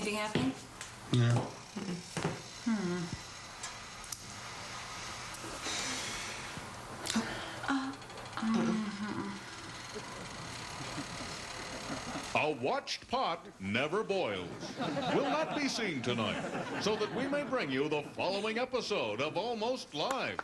Anything happening? No. A watched pot never boils. Will not be seen tonight, so that we may bring you the following episode of Almost Live.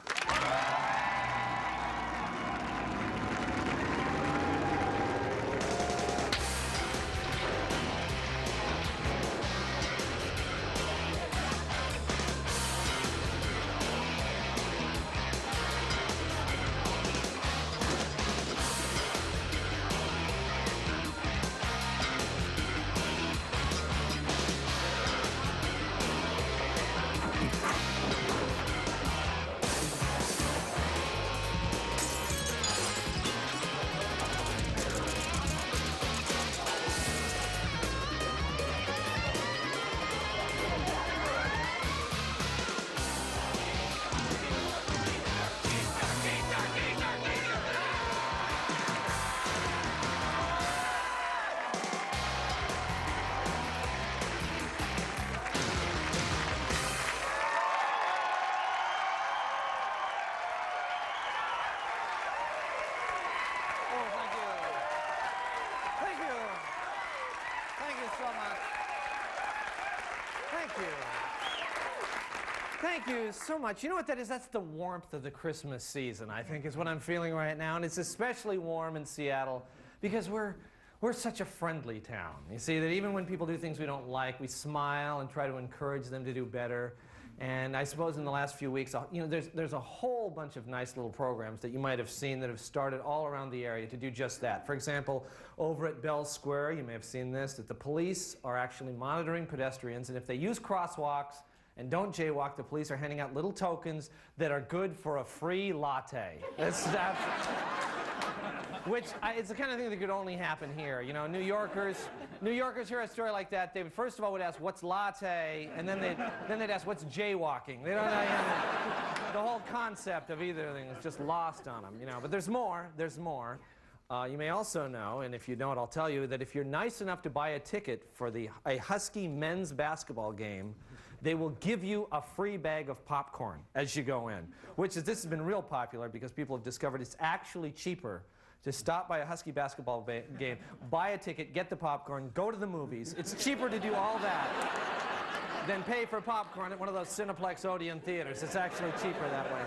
Thank you so much. You know what that is? That's the warmth of the Christmas season, I think, is what I'm feeling right now. And it's especially warm in Seattle because we're such a friendly town. You see, that even when people do things we don't like, we smile and try to encourage them to do better. And I suppose in the last few weeks, you know, there's a whole bunch of nice little programs that you might have seen that have started all around the area to do just that. For example, over at Bell Square, you may have seen this, that the police are actually monitoring pedestrians, and if they use crosswalks and don't jaywalk, the police are handing out little tokens that are good for a free latte. It's the kind of thing that could only happen here. You know, New Yorkers hear a story like that, they would first of all would ask, what's latte? And then they'd ask, what's jaywalking? They don't know, you know, the whole concept of either thing is just lost on them, you know. But there's more. You may also know, and if you don't, I'll tell you, that if you're nice enough to buy a ticket for a Husky men's basketball game, they will give you a free bag of popcorn as you go in. This has been real popular because people have discovered it's actually cheaper to stop by a Husky basketball game, buy a ticket, get the popcorn, go to the movies. It's cheaper to do all that than pay for popcorn at one of those Cineplex Odeon theaters. It's actually cheaper that way.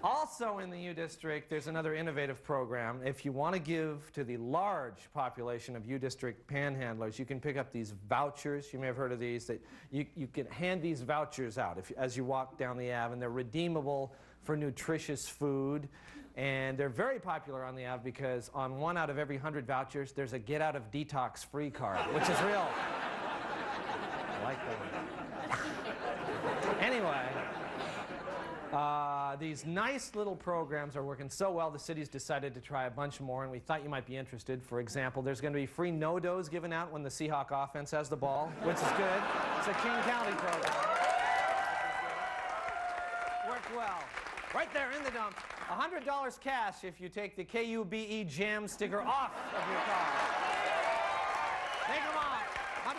Also in the U District, there's another innovative program. If you want to give to the large population of U District panhandlers, you can pick up these vouchers. You may have heard of these. That you can hand these vouchers out as you walk down the Ave, and they're redeemable for nutritious food. And they're very popular on the Ave because on 1 out of every 100 vouchers, there's a get out of detox free card, which is real. I like that. Anyway. These nice little programs are working so well, the city's decided to try a bunch more, and we thought you might be interested. For example, there's going to be free no-dos given out when the Seahawk offense has the ball, which is good. It's a King County program. Worked well. Right there in the dump. $100 cash if you take the KUBE Jam sticker off of your car. Take them off. $100.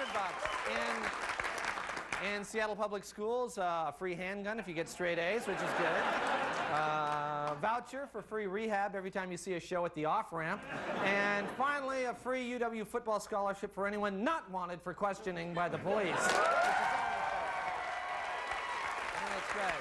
In Seattle Public Schools, a free handgun if you get straight A's, which is good. Voucher for free rehab every time you see a show at the off-ramp. And finally, a free UW football scholarship for anyone not wanted for questioning by the police. That's great.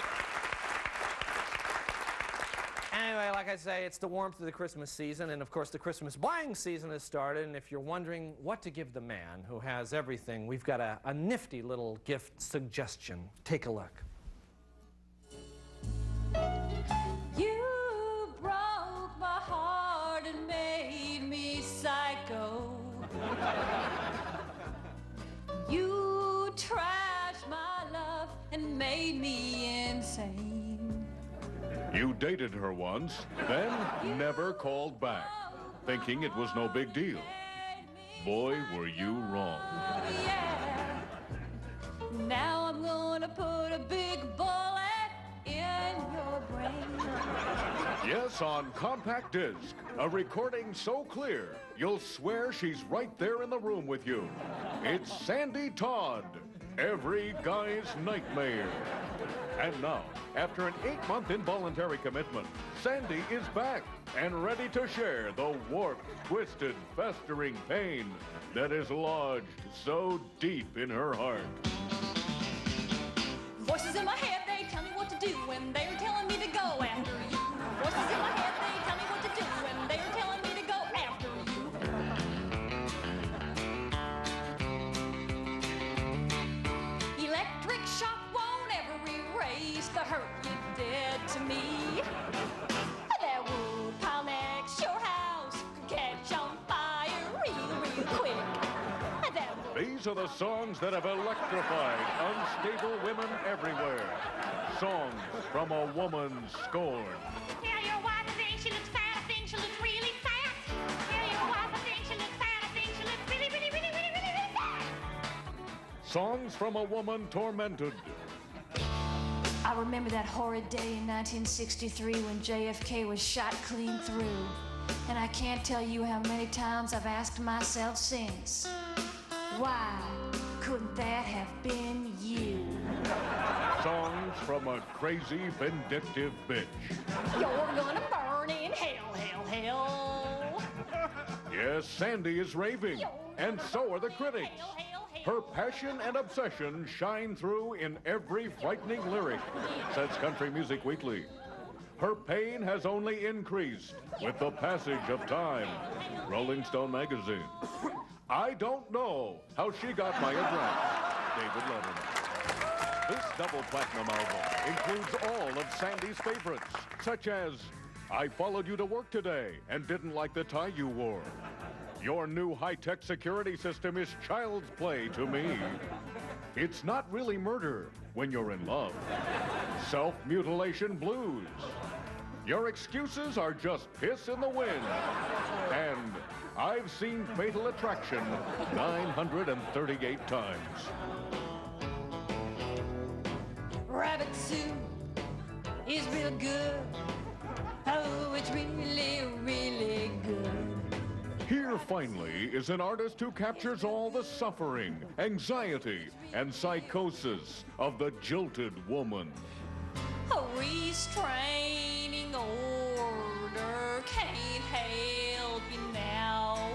Anyway, like I say, it's the warmth of the Christmas season, and of course the Christmas buying season has started, and if you're wondering what to give the man who has everything, we've got a nifty little gift suggestion. Take a look. You broke my heart and made me psycho. You trashed my love and made me insane. You dated her once, then never called back, thinking it was no big deal. Boy, were you wrong. Yeah. Now I'm gonna put a big bullet in your brain. Yes, on compact disc, a recording so clear, you'll swear she's right there in the room with you. It's Sandi Todd, every guy's nightmare. And now, after an 8-month involuntary commitment, Sandi is back and ready to share the warped, twisted, festering pain that is lodged so deep in her heart. Voices in my head, they tell me what to do when they're telling me to go after you. Voices in my head, they tell me what to do when they're telling me to go after you. Electric shock won't ever erase the hurt you did to me. That wood pile next your house could catch on fire real quick. These are the songs that have electrified unstable women everywhere. Songs from a woman's scorn. Tell your wife I think she looks fat, I think she looks really fat. Tell your wife I think she looks fat, I think she looks really, really, really, really, really, really fat. Songs from a woman tormented. I remember that horrid day in 1963 when JFK was shot clean through. And I can't tell you how many times I've asked myself since, why couldn't that have been you? Songs from a crazy, vindictive bitch. You're gonna burn in hell, hell, hell. Yes, Sandi is raving, and so are the critics. Her passion and obsession shine through in every frightening lyric, says Country Music Weekly. Her pain has only increased with the passage of time, Rolling Stone magazine. I don't know how she got my address, David Letterman. This double platinum album includes all of Sandi's favorites, such as I Followed You to Work Today and Didn't Like the Tie You Wore. Your new high-tech security system is child's play to me. It's not really murder when you're in love. Self-mutilation blues. Your excuses are just piss in the wind. And I've seen Fatal Attraction 938 times. Rabbit soup is real good. Oh, it's really, really good. Here, finally, is an artist who captures all the suffering, anxiety, and psychosis of the jilted woman. A restraining order can't help you now,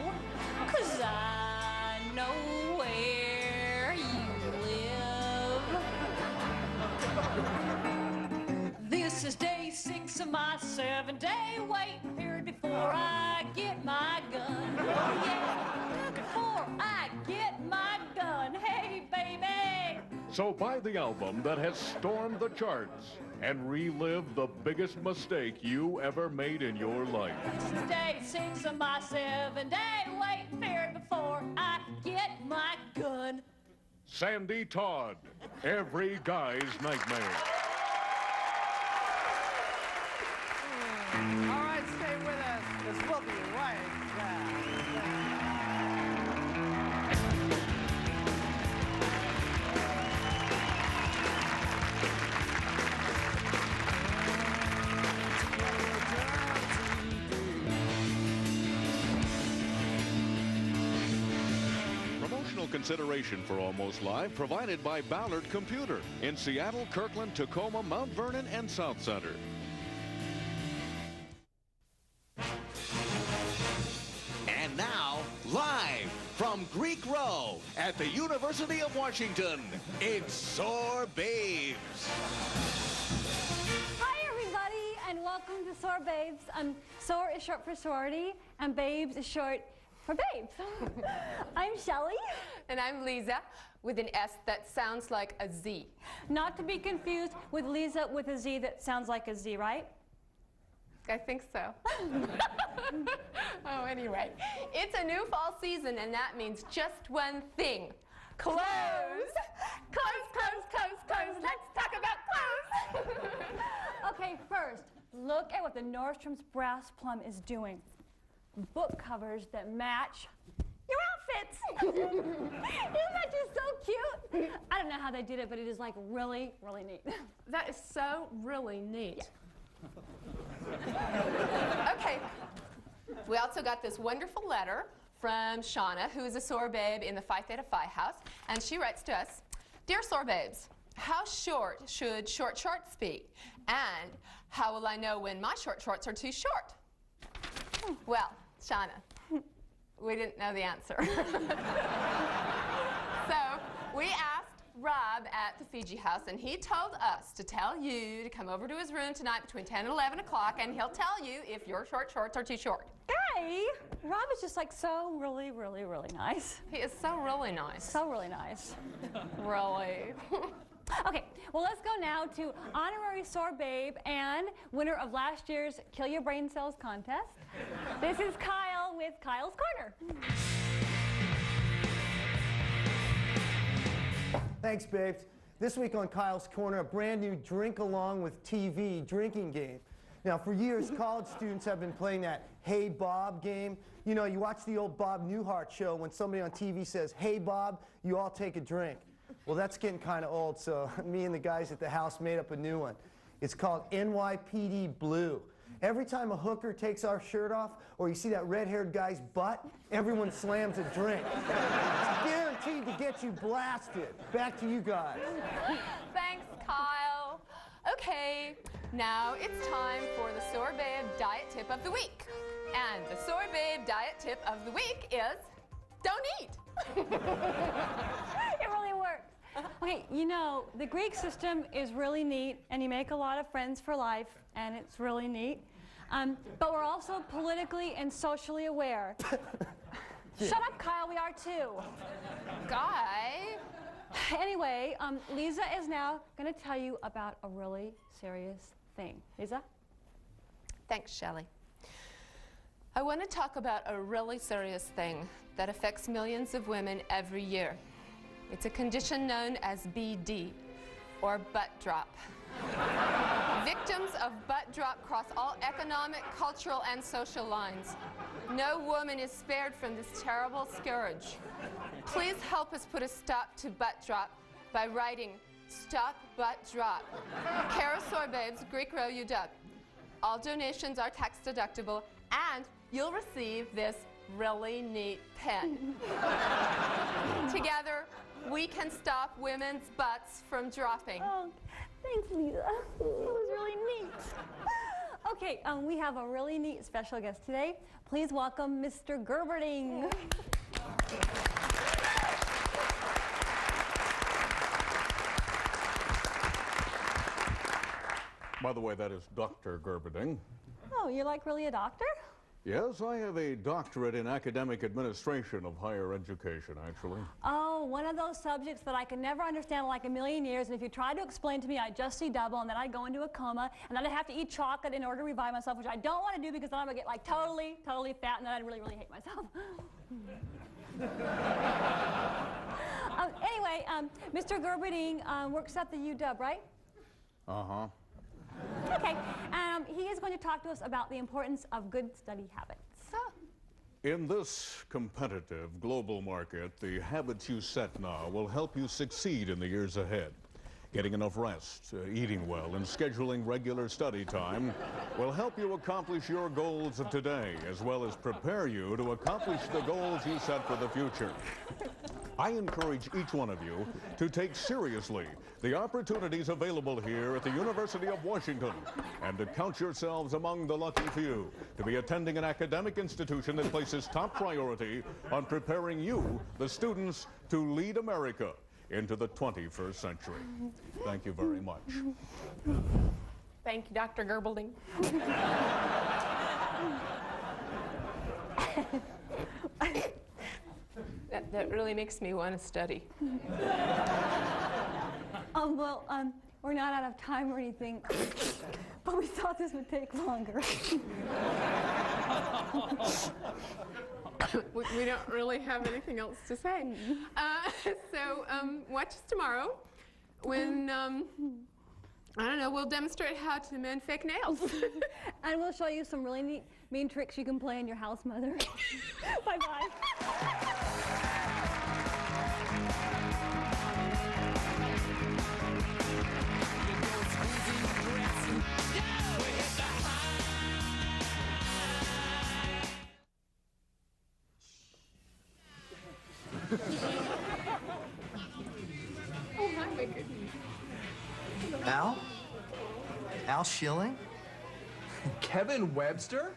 'cause I know where you live. This is day 6 of my 7-day waiting period before I get my gun. Oh yeah, before I get my gun. Hey, baby. So buy the album that has stormed the charts and relive the biggest mistake you ever made in your life. This is day 6 of my 7-day waiting period before I get my gun. Sandi Todd, every guy's nightmare. All right, stay with us, because we'll be right back. Promotional consideration for Almost Live provided by Ballard Computer in Seattle, Kirkland, Tacoma, Mount Vernon, and South Center. And now, live from Greek Row at the University of Washington, it's Sor-Babes. Hi, everybody, and welcome to Sor-Babes. Sor is short for sorority, and Babes is short for babes. I'm Shelly. And I'm Lisa, with an S that sounds like a Z. Not to be confused with Lisa with a Z that sounds like a Z, right? I think so. Oh, anyway, it's a new fall season, and that means just one thing. Clothes! Clothes, clothes, clothes, clothes. Let's talk about clothes. Okay, first, look at what the Nordstrom's brass plum is doing. Book covers that match your outfits. Isn't that just so cute? I don't know how they did it, but it is like really, really neat. That is so really neat. Okay. We also got this wonderful letter from Shauna, who is a Sor-Babe in the Phi Theta Phi house, and she writes to us, Dear Sor-Babes, how short should short shorts be? And how will I know when my short shorts are too short? Well, Shauna, we didn't know the answer. So we asked Rob at the Fiji house, and he told us to tell you to come over to his room tonight between 10 and 11 o'clock, and he'll tell you if your short shorts are too short. Hey, Rob is just like so really, really, really nice. He is so really nice. So really nice. Really. Okay, well, let's go now to honorary Sor-Babe and winner of last year's Kill Your Brain Cells contest. This is Kyle with Kyle's Corner. Thanks, babes. This week on Kyle's Corner, a brand new drink along with TV drinking game. Now, for years, college students have been playing that Hey Bob game. You know, you watch the old Bob Newhart show. When somebody on TV says, Hey Bob, you all take a drink. Well, that's getting kind of old, so me and the guys at the house made up a new one. It's called NYPD Blue. Every time a hooker takes our shirt off, or you see that red-haired guy's butt, everyone slams a drink. It's guaranteed to get you blasted. Back to you guys. Thanks, Kyle. Okay, now it's time for the Sor-Babe Diet Tip of the Week. And the Sor-Babe Diet Tip of the Week is, don't eat. It really works. Okay, you know, the Greek system is really neat, and you make a lot of friends for life, and it's really neat. But we're also politically and socially aware. Shut up, Kyle, we are too. Guy. Anyway, Lisa is now going to tell you about a really serious thing. Lisa? Thanks, Shelley. I want to talk about a really serious thing that affects millions of women every year. It's a condition known as BD, or butt drop. Victims of butt drop cross all economic, cultural, and social lines. No woman is spared from this terrible scourge. Please help us put a stop to butt drop by writing Stop Butt Drop. Care of Sor-Babes, Greek Row, UW. All donations are tax deductible, and you'll receive this really neat pen. Together, we can stop women's butts from dropping. Oh, thanks, Lisa. That was really neat. Okay, we have a really neat special guest today. Please welcome Mr. Gerberding. By the way, that is Dr. Gerberding. Oh, you're like really a doctor? Yes, I have a doctorate in academic administration of higher education, actually. Oh, one of those subjects that I could never understand in like a million years, and if you tried to explain to me, I'd just see double, and then I'd go into a coma, and then I'd have to eat chocolate in order to revive myself, which I don't want to do because then I'm going to get like totally fat, and then I'd really, really hate myself. Anyway, Mr. Gerberding works at the UW, right? Uh-huh. Okay, he is going to talk to us about the importance of good study habits. In this competitive global market, the habits you set now will help you succeed in the years ahead. Getting enough rest, eating well, and scheduling regular study time will help you accomplish your goals of today, as well as prepare you to accomplish the goals you set for the future. I encourage each one of you to take seriously the opportunities available here at the University of Washington and to count yourselves among the lucky few to be attending an academic institution that places top priority on preparing you, the students, to lead America into the 21st century. Thank you very much. Thank you, Dr. Gerberding. That really makes me want to study. We're not out of time or anything, but we thought this would take longer. We don't really have anything else to say. So watch us tomorrow when, I don't know, we'll demonstrate how to mend fake nails. And we'll show you some really neat, mean tricks you can play in your house mother. Bye-bye. Al? Al Schilling? Kevin Webster?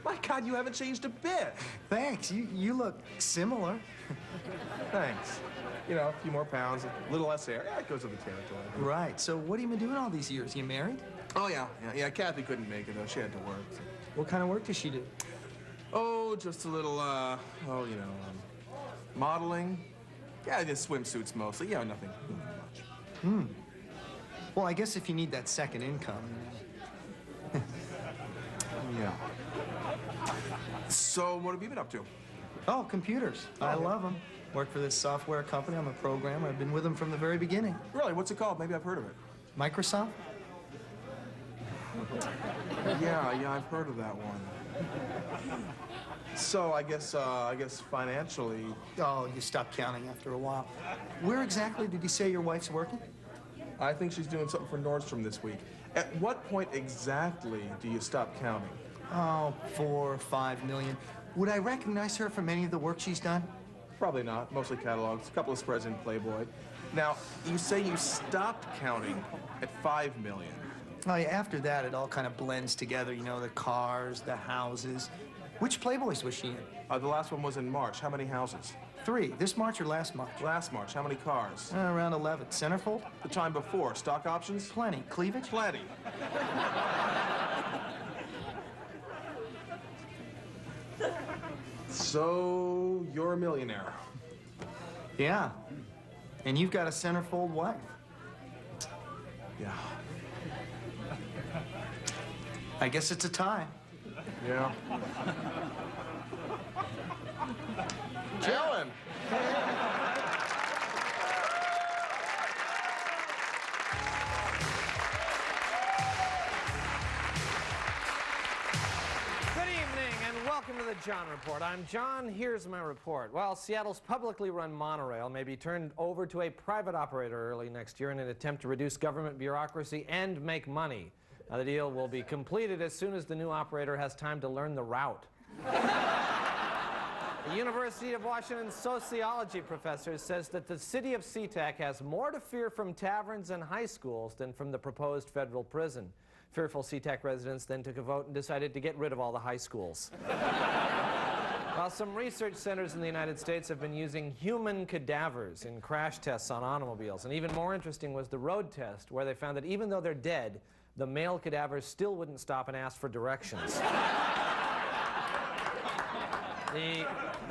My God, you haven't changed a bit. Thanks. You look similar. Thanks. You know, a few more pounds, a little less hair. Yeah, it goes with the territory. Right. So what have you been doing all these years? You married? Oh, yeah. Kathy couldn't make it, though. She had to work. So. What kind of work does she do? Oh, just a little, modeling. Yeah, just swimsuits mostly. Yeah, nothing much. Well, I guess if you need that second income. Yeah. So, what have you been up to? Oh, computers. I love them. Work for this software company. I'm a programmer. I've been with them from the very beginning. Really? What's it called? Maybe I've heard of it. Microsoft? Yeah, I've heard of that one. So, I guess financially... Oh, you stop counting after a while. Where exactly did you say your wife's working? I think she's doing something for Nordstrom this week. At what point exactly do you stop counting? Oh, 4 or 5 million. Would I recognize her from any of the work she's done? Probably not. Mostly catalogs. A couple of spreads in Playboy. Now, you say you stopped counting at 5 million. Oh, yeah, after that, it all kind of blends together. You know, the cars, the houses. Which Playboys was she in? The last one was in March. How many houses? 3. This March or last March? Last March. How many cars? Around 11. Centerfold? The time before. Stock options? Plenty. Cleavage? Plenty. So, you're a millionaire. Yeah. And you've got a centerfold wife. Yeah. I guess it's a tie. Yeah. Ellen! Good evening and welcome to the John Report. I'm John. Here's my report. Well, Seattle's publicly run monorail may be turned over to a private operator early next year in an attempt to reduce government bureaucracy and make money. Now, the deal will be completed as soon as the new operator has time to learn the route. The University of Washington sociology professor says that the city of SeaTac has more to fear from taverns and high schools than from the proposed federal prison. Fearful SeaTac residents then took a vote and decided to get rid of all the high schools. While some research centers in the United States have been using human cadavers in crash tests on automobiles. And even more interesting was the road test, where they found that even though they're dead, the male cadavers still wouldn't stop and ask for directions.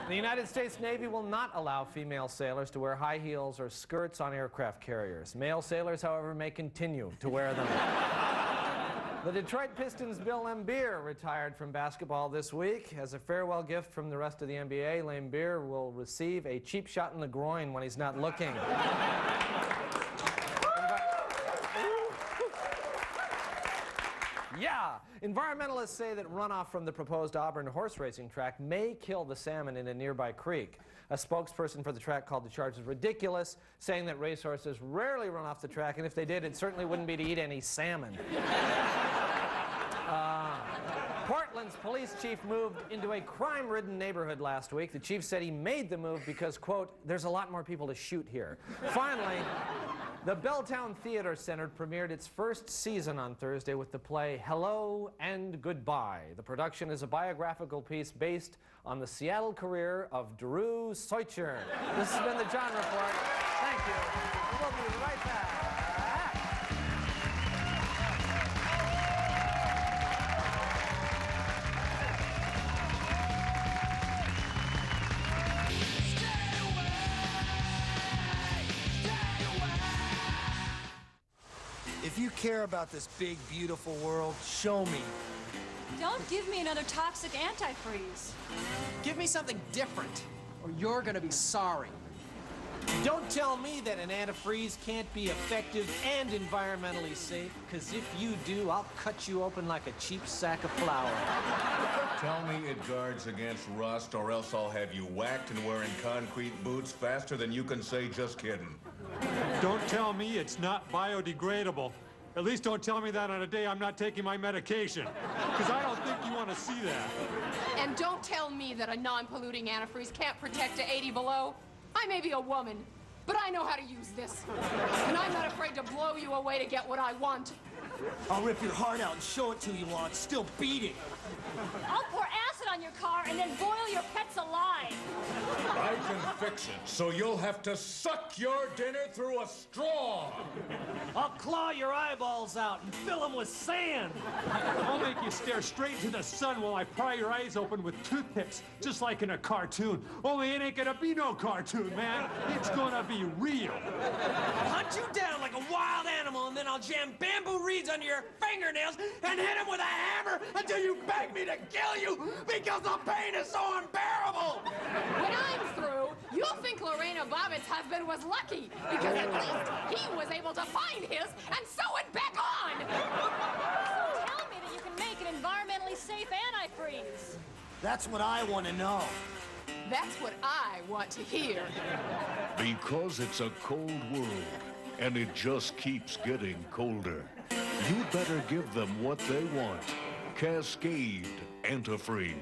The United States Navy will not allow female sailors to wear high heels or skirts on aircraft carriers. Male sailors, however, may continue to wear them. The Detroit Pistons' Bill Laimbeer retired from basketball this week. As a farewell gift from the rest of the NBA, Laimbeer will receive a cheap shot in the groin when he's not looking. Yeah! Environmentalists say that runoff from the proposed Auburn horse racing track may kill the salmon in a nearby creek. A spokesperson for the track called the charges ridiculous, saying that racehorses rarely run off the track, and if they did, it certainly wouldn't be to eat any salmon. Portland's police chief moved into a crime-ridden neighborhood last week. The chief said he made the move because, quote, there's a lot more people to shoot here. Finally, the Belltown Theater Center premiered its first season on Thursday with the play Hello and Goodbye. The production is a biographical piece based on the Seattle career of Drew Soicher. This has been the John Report. Thank you. We'll be right back. If you care about this big, beautiful world, show me. Don't give me another toxic antifreeze. Give me something different, or you're gonna be sorry. Don't tell me that an antifreeze can't be effective and environmentally safe, because if you do, I'll cut you open like a cheap sack of flour. Tell me it guards against rust, or else I'll have you whacked and wearing concrete boots faster than you can say just kidding. Don't tell me it's not biodegradable. At least don't tell me that on a day I'm not taking my medication. Because I don't think you want to see that. And don't tell me that a non-polluting antifreeze can't protect to 80 below. I may be a woman, but I know how to use this. And I'm not afraid to blow you away to get what I want. I'll rip your heart out and show it to you while it's still beating. I'll pour acid on your car and then boil your pets alive. I can fix it, so you'll have to suck your dinner through a straw. I'll claw your eyeballs out and fill them with sand. I'll make you stare straight into the sun while I pry your eyes open with toothpicks, just like in a cartoon. Only it ain't gonna be no cartoon, man. It's gonna be real. I'll hunt you down like a wild animal, and then I'll jam bamboo reeds under your fingernails and hit them with a hammer until you beg me to kill you because the pain is so unbearable. When I'm through, you'll think Lorena Bobbitt's husband was lucky because at least he was able to find his and sew it back on. So tell me that you can make an environmentally safe antifreeze. That's what I want to know. That's what I want to hear. Because it's a cold world, and it just keeps getting colder. You better give them what they want. Cascade Antifreeze.